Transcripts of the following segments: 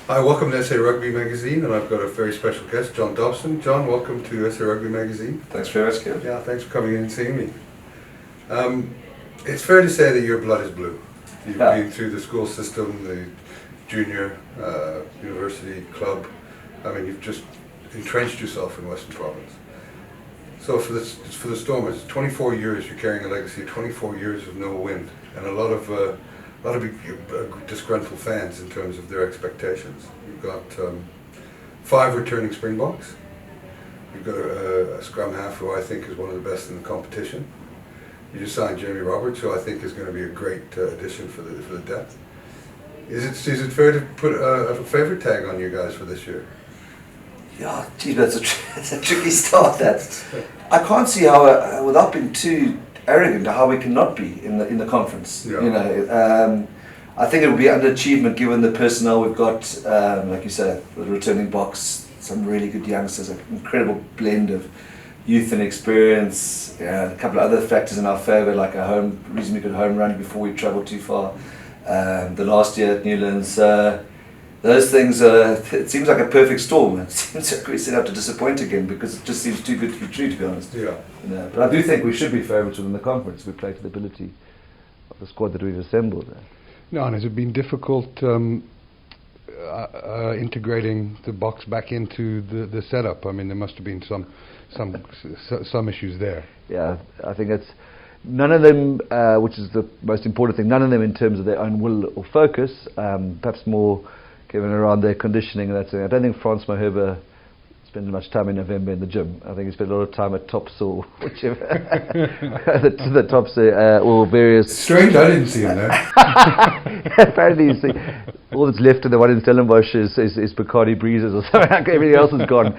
Hi, welcome to SA Rugby magazine, and I've got a very special guest, John Dobson. John, welcome to SA Rugby magazine. Thanks very much, Kevin. Yeah, thanks for coming in and seeing me. It's fair to say that your blood is blue. You've been through the school system, the junior, university, club. I mean, you've just entrenched yourself in Western Province. So for the Stormers, 24 years you're carrying a legacy of 24 years of no win, and a lot of disgruntled fans in terms of their expectations. You've got 5 returning Springboks. You've got a scrum half who I think is one of the best in the competition. You just signed Jamie Roberts, who I think is going to be a great addition for the depth. Is it fair to put a favourite tag on you guys for this year? Yeah, gee, that's a tricky start. I can't see how, without being too arrogant, how we cannot be in the conference. Yeah. You know, I think it would be underachievement given the personnel we've got. Like you said, the returning box, some really good youngsters, an incredible blend of youth and experience. A couple of other factors in our favour, like a reasonably good home run before we travel too far. The last year at Newlands. Those things, it seems like a perfect storm. It seems like we set out to disappoint again because it just seems too good to be true, to be honest. Yeah. You know, but I do think we should be favourites within the conference. We play to the ability of the squad that we've assembled. No, and has it been difficult integrating the box back into the setup? I mean, there must have been some issues there. Yeah, I think it's none of them, which is the most important thing. None of them in terms of their own will or focus. Perhaps more given around their conditioning and that thing. I don't think Frans Maherbe spends much time in November in the gym. I think he spent a lot of time at Tops or whichever the Tops or various. Strange, I didn't see him there. Apparently, you see, all that's left of the one in Stellenbosch is Bacardi Breezes or something. Like everything else is gone.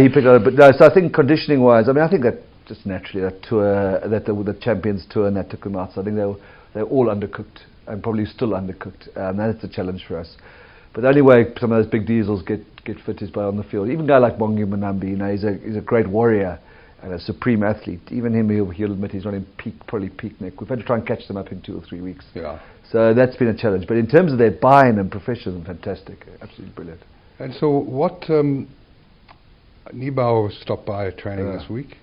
He picked on it, but no. So I think conditioning wise, I mean, I think that just naturally that tour, the Champions Tour, and that took them out. So I think they're all undercooked and probably still undercooked. That's a challenge for us. But the only way some of those big diesels get fit is by on the field. Even a guy like Bongi Manambi, you know, he's a great warrior and a supreme athlete. Even him, he'll admit he's not in probably peak nick. We've had to try and catch them up in 2 or 3 weeks. Yeah. So that's been a challenge. But in terms of their buy-in and professionalism, fantastic, absolutely brilliant. And so what? Niebauer stopped by at training this week.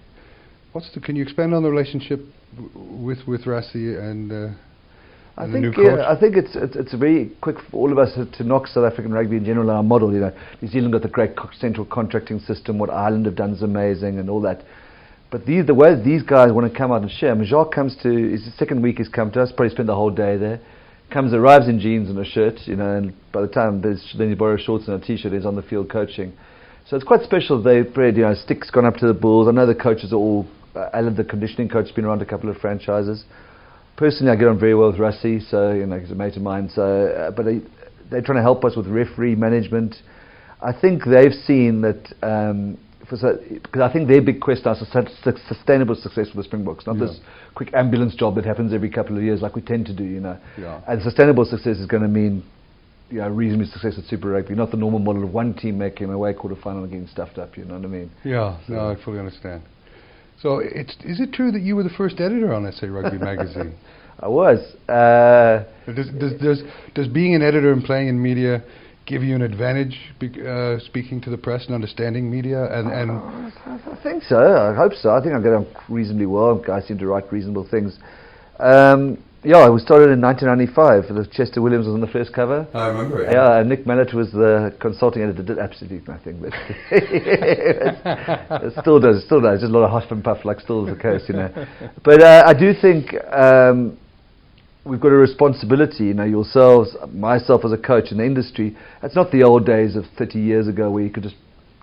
Can you expand on the relationship with Rassie and? I think it's very quick for all of us to knock South African rugby in general, our model. You know, New Zealand got the great central contracting system. What Ireland have done is amazing, and all that. But the way these guys want to come out and share. I mean, Jacques comes to his second week. He's come to us. Probably spent the whole day there. Arrives in jeans and a shirt. You know, and by the time then he borrows shorts and a t-shirt, he's on the field coaching. So it's quite special. They've bred. You know, Stick's gone up to the Bulls. I know the coaches are all. Alan, the conditioning coach, has been around a couple of franchises. Personally, I get on very well with Rassie, so you know he's a mate of mine. So, but they're trying to help us with referee management. I think they've seen that because I think their big quest now is sustainable success for the Springboks, not this quick ambulance job that happens every couple of years like we tend to do. You know, and sustainable success is going to mean reasonable success at Super Rugby, not the normal model of one team making a away quarter-final and getting stuffed up. You know what I mean? Yeah, so. No, I fully understand. So is it true that you were the first editor on SA Rugby magazine? I was. Does being an editor and playing in media give you an advantage speaking to the press and understanding media? And I think so. I hope so. I think I get on reasonably well. Guys seem to write reasonable things. Yeah, we started in 1995. The Chester Williams was on the first cover. I remember it. Yeah, and Nick Mallett was the consulting editor. Did absolutely nothing, but it still does. Just a lot of huff and puff, like still is the case, you know. But I do think we've got a responsibility. You know, yourselves, myself as a coach in the industry. It's not the old days of 30 years ago where you could just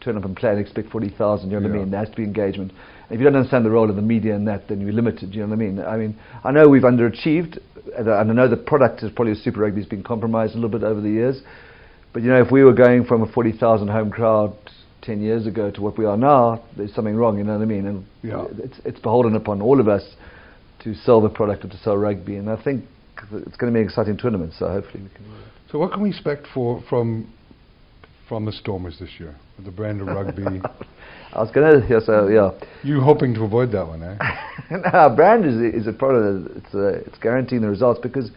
turn up and play and expect 40,000. You know what I mean? There has to be engagement. If you don't understand the role of the media in that, then you're limited. You know what I mean? I mean, I know we've underachieved, and I know the product is probably Super Rugby has been compromised a little bit over the years. But you know, if we were going from a 40,000 home crowd 10 years ago to what we are now, there's something wrong. You know what I mean? And it's beholden upon all of us to sell the product or to sell rugby. And I think it's going to be an exciting tournament. So hopefully we can. So what can we expect from the Stormers this year with the brand of rugby? I was going to, You hoping to avoid that one, eh? No, our brand is a product. It's guaranteeing the results because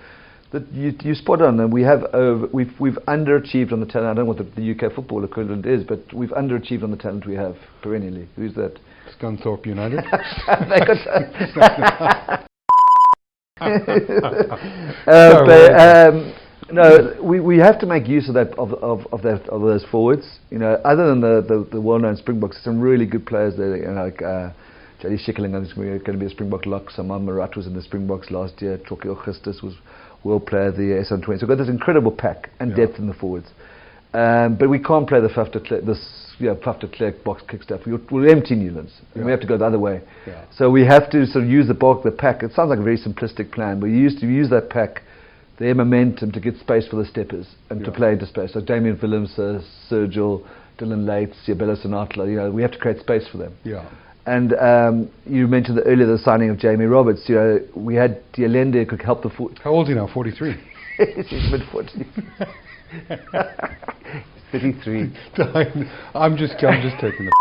You spot on, and we've underachieved on the talent. I don't know what the UK football equivalent is, but we've underachieved on the talent we have perennially. Who's that? Scunthorpe United. No, we have to make use of that of those forwards. You know, other than the well-known Springboks, some really good players there. You know, like J.D. Schickerling is going to be a Springbok lock. Saman Marat was in the Springboks last year. Troki Augustus was world player of the year, SN20. So we've got this incredible pack and depth in the forwards. But we can't play the Faf de Klerk box kick stuff. We'll empty Newlands. And we have to go the other way. Yeah. So we have to sort of use the pack. It sounds like a very simplistic plan, but we used to use that pack, their momentum, to get space for the steppers and to play into space. So Damien Willems, Sergil, Dylan Lates, Yabela Sinatla, you know, we have to create space for them. Yeah. And you mentioned earlier the signing of Jamie Roberts. You know, we had Dialende who could help the foot. How old is he now? 43. He's mid-40s. 33. I'm just taking the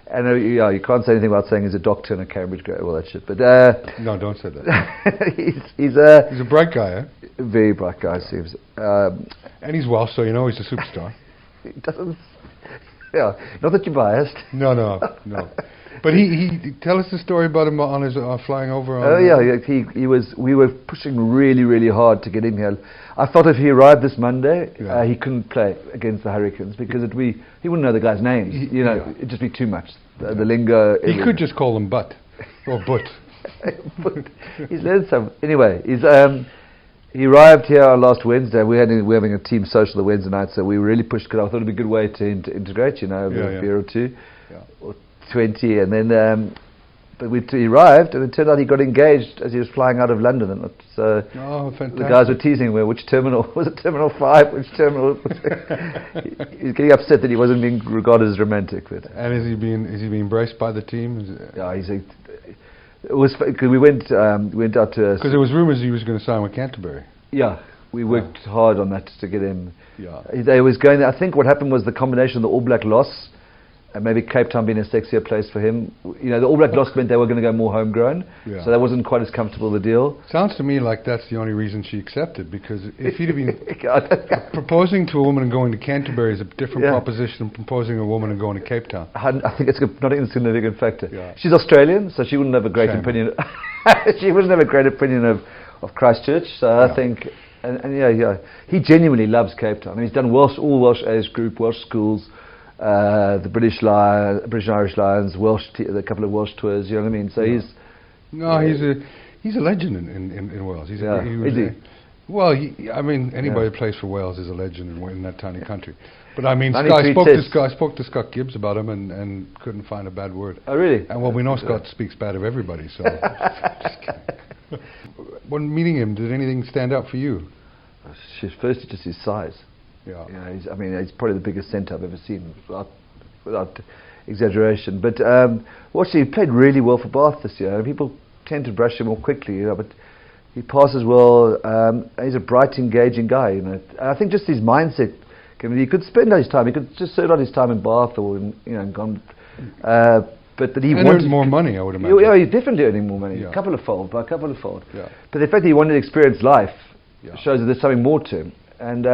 And you can't say anything about saying he's a doctor and a Cambridge grad, all that shit. But no, don't say that. he's a bright guy, eh? Very bright guy, seems. And he's Welsh, so you know he's a superstar. He doesn't. Yeah, not that you're biased. No. But he tell us the story about him on his flying over. He was. We were pushing really, really hard to get him here. I thought if he arrived this Monday, he couldn't play against the Hurricanes because he wouldn't know the guys' names. It'd just be too much. The lingo. He could just call them Butt or Butt. But he's learned some. Anyway, he arrived here last Wednesday. We're having a team social the Wednesday night, so we really pushed because I thought it'd be a good way to integrate. Over a beer or two. Or 20, and then he arrived, and it turned out he got engaged as he was flying out of London, and so the guys were teasing me, which terminal was it? Terminal 5? Which terminal? He's getting upset that he wasn't being regarded as romantic. But and is he being embraced by the team? It was because we went out to because there was rumours he was going to sign with Canterbury. Yeah. We worked hard on that to get him. Yeah. They was going there. I think what happened was the combination of the All Black loss and maybe Cape Town being a sexier place for him. You know, the All Black loss meant they were going to go more homegrown, so that wasn't quite as comfortable a deal. Sounds to me like that's the only reason she accepted, because if he'd have been proposing to a woman and going to Canterbury is a different proposition than proposing to a woman and going to Cape Town. I think it's not even a significant factor. Yeah. She's Australian, so she wouldn't have a great opinion. She wouldn't have a great opinion of Christchurch. So I think, and he genuinely loves Cape Town. I mean, he's done all Welsh age group, Welsh schools. The British and Irish Lions, a couple of Welsh tours. You know what I mean? So he's a legend in Wales. Is he? Well, anybody who plays for Wales is a legend in that tiny country. But I mean, I spoke to Scott Gibbs about him and couldn't find a bad word. Oh, really? And well, we know Scott speaks bad of everybody. So, just kidding. When meeting him, did anything stand out for you? Firstly, just his size. Yeah. He's probably the biggest centre I've ever seen, without exaggeration. But he played really well for Bath this year. People tend to brush him more quickly, but he passes well. He's a bright, engaging guy. And I think just his mindset. He could spend his time. He could just serve out his time in Bath or gone. But that he wanted more money, I would imagine. Yeah, he's definitely earning more money. Yeah. A couple of fold. Yeah. But the fact that he wanted to experience life shows that there's something more to him. And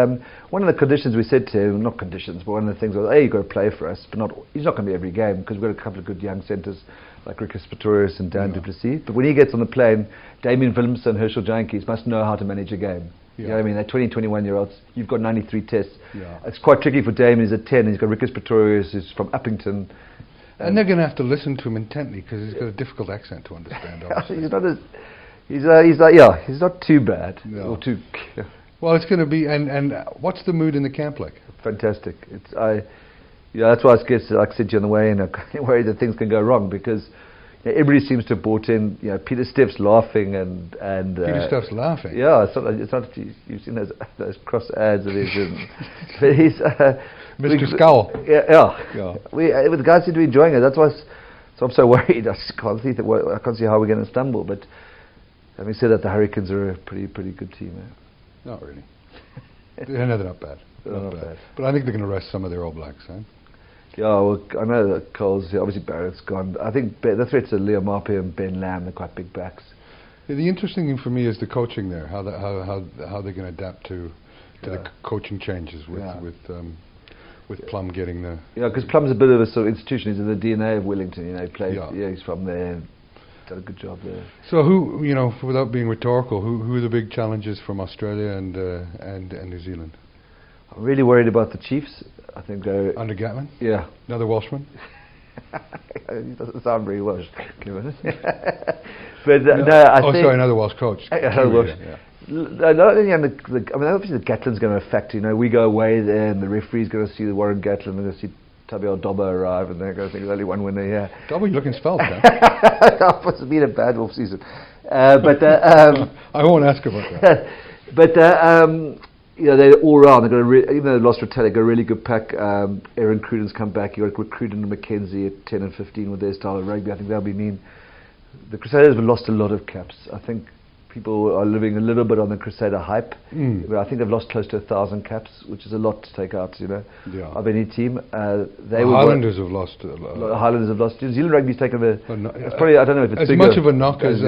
one of the conditions we said to him, not conditions, but one of the things was, you've got to play for us, but he's not going to be every game because we've got a couple of good young centres like Rikus Pretorius and Dan du Plessis. But when he gets on the plane, Damien Willems and Herschel Jantjies must know how to manage a game. Yeah. You know what I mean? They're 20, 21-year-olds. You've got 93 tests. Yeah. It's quite tricky for Damien. He's at 10. He's got Rikus Pretorius, who's from Uppington. And they're going to have to listen to him intently because he's got a difficult accent to understand. He's not too bad. No. Or too... Well, it's going to be, and what's the mood in the camp like? Fantastic. That's why I guess, like I said to you on the way in, I'm kind of worried that things can go wrong because everybody seems to have bought in. Peter Steff's laughing and Peter Steff's laughing. Yeah, it's not. You've seen those cross ads of his. But he's Mr. Scowl. Yeah. The guys seem to be enjoying it. That's why. So I'm so worried. I just can't see I can't see how we're going to stumble. But having said that, the Hurricanes are a pretty good team. Not really. They're not bad. Not bad. But I think they're going to rest some of their All Blacks, eh? Yeah, well, I know that Cole's, obviously Barrett's gone. I think the threats are Leo Mapi and Ben Lamb, they're quite big backs. The interesting thing for me is the coaching there. How they're going to adapt to the coaching changes with Plum getting the... Yeah, because Plum's a bit of a sort of institution. He's in the DNA of Wellington. You know, he played. Yeah, he's from there. Done a good job there. So who, you know, without being rhetorical, who are the big challenges from Australia and New Zealand? I'm really worried about the Chiefs. I think they're... Under Gatlin? Yeah. Another Welshman? He doesn't sound very Welsh. But no, I think... sorry, another Welsh coach. Another Welsh. Yeah. Not only I mean, obviously the Gatlin's going to affect. You know, we go away there, and the referee's going to see the Warren Gatlin, and they're going to see Tabiel Dobber arrive, and they're going to think there's only one winner here. Dobber, you're looking svelte, man. It's been a bad off season, but I won't ask about that. But you know, they're all round. They've got even though they lost Rotella, they've got a really good pack. Aaron Cruden's come back. You got Cruden and McKenzie at 10 and 15 with their style of rugby. I think that'll be mean. The Crusaders have lost a lot of caps. I think people are living a little bit on the Crusader hype. But I think they've lost close to 1,000 caps, which is a lot to take out, you know, of any team. The Highlanders have lost a lot. The Highlanders have lost. New Zealand rugby's taken it's probably, I don't know if it's as bigger much of a knock as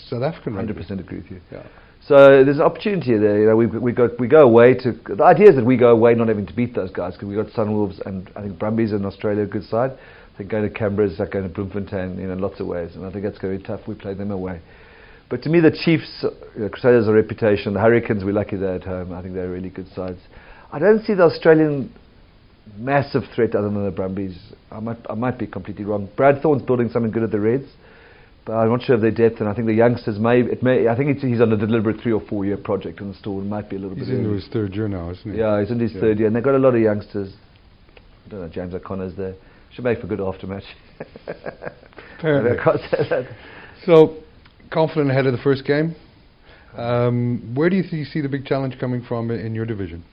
South African rugby. 100% agree with you. Yeah. So there's an opportunity there. You know, we go away to. The idea is that we go away not having to beat those guys, because we got Sunwolves and I think Brumbies in Australia, a good side. I think going to Canberra is like going to Bloemfontein, you know, in lots of ways, and I think that's going to be tough. We play them away. But to me, the Chiefs, Crusaders are a reputation. The Hurricanes, we're lucky they're at home. I think they're really good sides. I don't see the Australian massive threat other than the Brumbies. I might be completely wrong. Brad Thorne's building something good at the Reds, but I'm not sure of their depth. And I think the youngsters I think he's on a deliberate 3 or 4 year project in the store. It might be a little bit. He's into his third year now, isn't he? Yeah, he's into his third year, and they've got a lot of youngsters. I don't know, James O'Connor's there. Should make for a good aftermatch. Apparently. I can't say that. So, confident ahead of the first game. Where do you see the big challenge coming from in your division?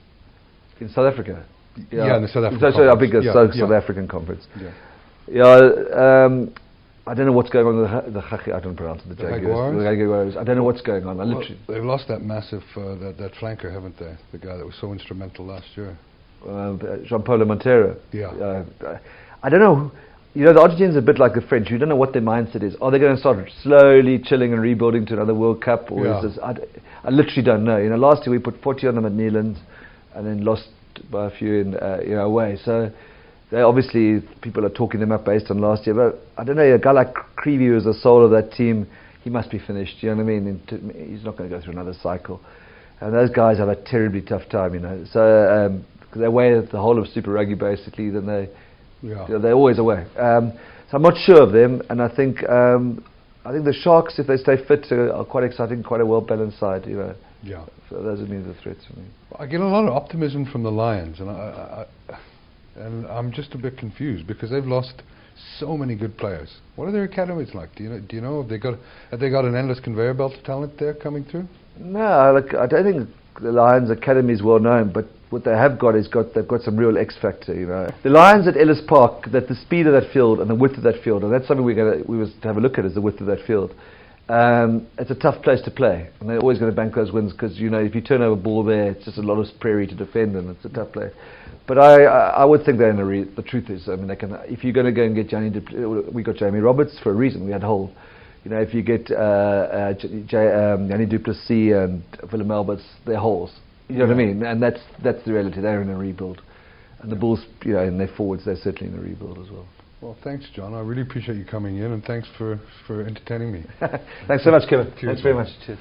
In South Africa? Yeah, in the South African conference. South African conference. Yeah. I don't know what's going on with the I don't pronounce it, the Jaguars. I don't know what's going on. They've lost that massive, that flanker, haven't they? The guy that was so instrumental last year. Jean-Paul Montero. Yeah. I don't know. You know, the Argentines are a bit like the French. You don't know what their mindset is. Are they going to start slowly chilling and rebuilding to another World Cup? Or is this... I literally don't know. You know, last year we put 40 on them at Newlands and then lost by a few in, away. So they obviously, people are talking them up based on last year. But I don't know, a guy like Creevy, who's the soul of that team, he must be finished. You know what I mean? He's not going to go through another cycle. And those guys have a terribly tough time, you know. So because they weigh the whole of Super Rugby basically, then they're always away. So I'm not sure of them, and I think the Sharks, if they stay fit, are quite exciting, quite a well-balanced side, you know. Yeah. So those would be the threats for me. I get a lot of optimism from the Lions, and I'm just a bit confused because they've lost so many good players. What are their academies like? Do you know? Have they got an endless conveyor belt of talent there coming through? No, I don't think the Lions academy is well known, but what they have got is they've got some real X factor, you know. The Lions at Ellis Park, that the speed of that field and the width of that field, and that's something we was to have a look at, is the width of that field. It's a tough place to play, and they're always going to bank those wins because, you know, if you turn over a ball there, it's just a lot of prairie to defend, and it's a tough place. But I would think they're in the truth is, I mean, they can. If you're going to go and get we got Jamie Roberts for a reason. We had Hull. You know, if you get Yanni du Plessis and Willem Alberts, they're holes. You know what I mean? And that's the reality. They're in a rebuild. And the Bulls, you know, and their forwards, they're certainly in a rebuild as well. Well, thanks, John. I really appreciate you coming in, and thanks for entertaining me. Thanks so much, Kevin. Cheers, Thanks very much. Cheers.